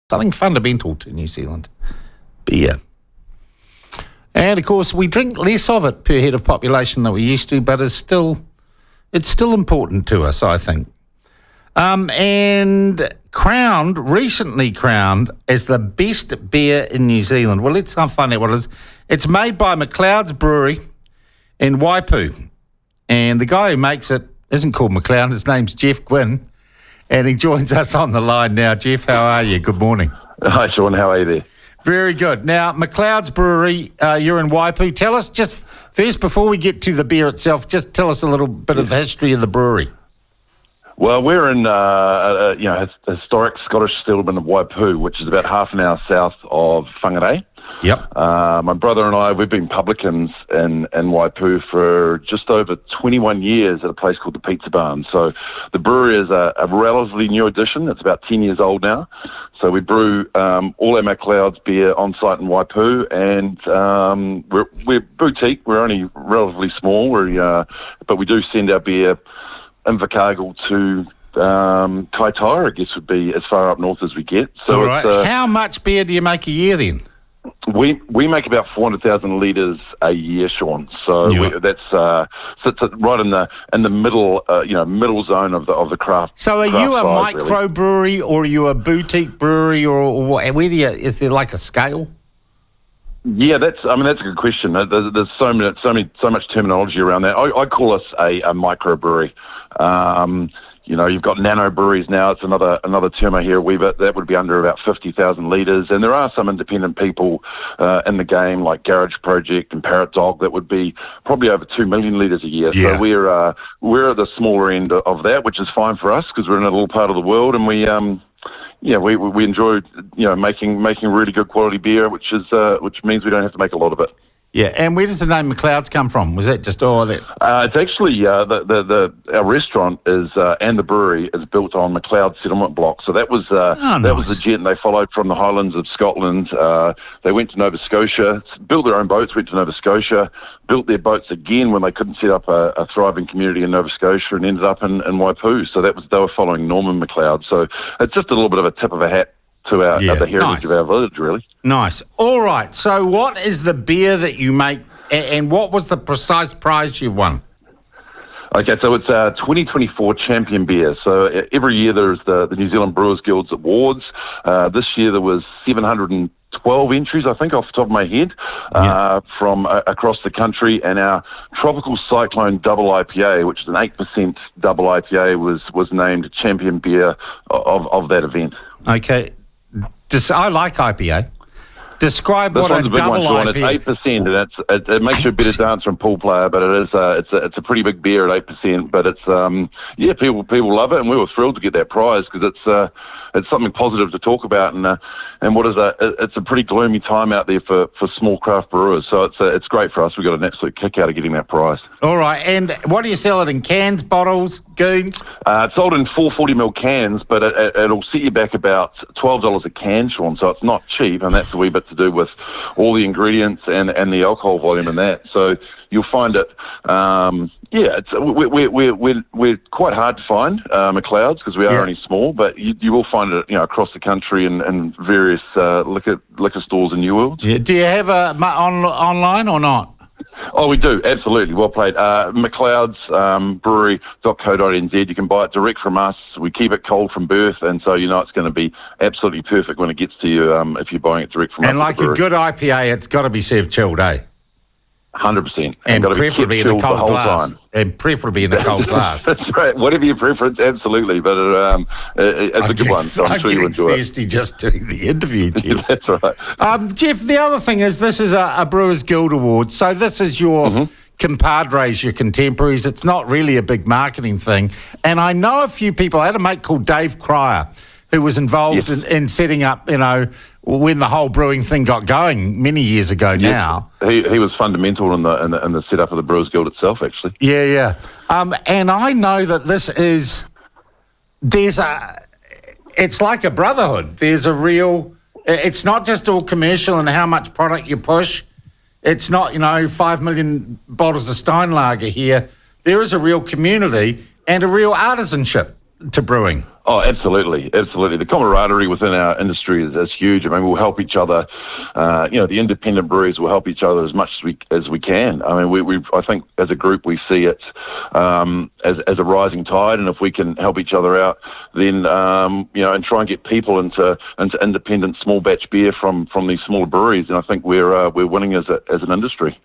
something fundamental to New Zealand, beer. And, of course, we drink less of it per head of population than we used to, but it's still important to us, I think. And recently crowned as the best beer in New Zealand. Well, let's find out what it is. It's made by McLeod's Brewery in Waipu. And the guy who makes it isn't called McLeod, his name's Geoff Gwynne. And he joins us on the line now. Geoff, how are you? Good morning. Hi, Sean. How are you there? Very good. Now, McLeod's Brewery, you're in Waipu. Tell us just first, before we get to the beer itself, just tell us a little bit of the history of the brewery. Well, we're in historic Scottish settlement of Waipu, which is about half an hour south of Whangarei. Yep. My brother and I, we've been publicans in Waipu for just over 21 years at a place called the Pizza Barn. So the brewery is a relatively new addition. It's about 10 years old now. So we brew all our McLeod's beer on site in Waipu, and we're boutique. We're only relatively small, but we do send our beer Invercargill to Kaitaia, I guess would be as far up north as we get. So all right. How much beer do you make a year then? We make about 400,000 litres a year, Sean. So that's sits right in the middle, middle zone of the craft. So are you a micro brewery, or are you a boutique brewery, or where do you? Is there like a scale? Yeah, that's a good question. There's so much terminology around that. I call us a microbrewery. You've got nano breweries now. It's another term I hear a wee bit. That would be under about 50,000 litres. And there are some independent people in the game, like Garage Project and Parrot Dog, that would be probably over 2 million litres a year. Yeah. So we're at the smaller end of that, which is fine for us because we're in a little part of the world, and we enjoy making really good quality beer, which means we don't have to make a lot of it. Yeah, and where does the name McLeod's come from? Was that just all that? It's actually our restaurant is and the brewery is built on McLeod's settlement block. So that was that was the gent they followed from the Highlands of Scotland. They went to Nova Scotia, built their own boats, went to Nova Scotia, built their boats again when they couldn't set up a thriving community in Nova Scotia, and ended up in Waipu. So they were following Norman McLeod. So it's just a little bit of a tip of a hat to the heritage of our village, really. Nice. All right. So what is the beer that you make, and what was the precise prize you've won? Okay, so it's a 2024 champion beer. So every year there's the New Zealand Brewers Guild's awards. This year there was 712 entries, I think, off the top of my head, from across the country. And our Tropical Cyclone Double IPA, which is an 8% double IPA, was named champion beer of that event. Okay. I like IPA. Describe what a double IPA. It's 8%, and it makes you a better dancer and pool player. But it is it's a pretty big beer at 8%. But it's people love it, and we were thrilled to get that prize because it's something positive to talk about, and it's a pretty gloomy time out there for small craft brewers. So it's great for us. We got an absolute kick out of getting that prize. All right, and what do you sell it in? Cans, bottles, goons? It's sold in 440ml cans, but it'll set you back about $12 a can, Sean. So it's not cheap, and that's a wee bit to do with all the ingredients and the alcohol volume in that. So you'll find it. We're quite hard to find McLeod's because we are only small, but you will find it across the country in various liquor stores in New Worlds. Yeah. Do you have online or not? Oh, we do, absolutely. Well played. McLeod's brewery.co.nz. You can buy it direct from us. We keep it cold from birth, and so it's going to be absolutely perfect when it gets to you if you're buying it direct from us. And like a good IPA, it's got to be served chilled, eh? 100%. And preferably in a cold glass. And preferably in a cold glass. That's right. Whatever your preference, absolutely. But it's a good one, so I'm sure you enjoy it. I'm thirsty just doing the interview, Geoff. That's right. Geoff, the other thing is this is a Brewers Guild Award. So this is your compadres, your contemporaries. It's not really a big marketing thing. And I know a few people. I had a mate called Dave Cryer who was involved in setting up, when the whole brewing thing got going many years ago now. He was fundamental in the setup of the Brewers Guild itself, actually. Yeah. And I know that it's like a brotherhood. There's a real, it's not just all commercial and how much product you push. It's not, 5 million bottles of Steinlager here. There is a real community and a real artisanship. to brewing? Oh, absolutely, absolutely. The camaraderie within our industry is huge. I mean, we'll help each other. The independent breweries will help each other as much as we can. I mean, I think as a group we see it as a rising tide, and if we can help each other out, then and try and get people into independent small batch beer from these smaller breweries, and I think we're winning as an industry.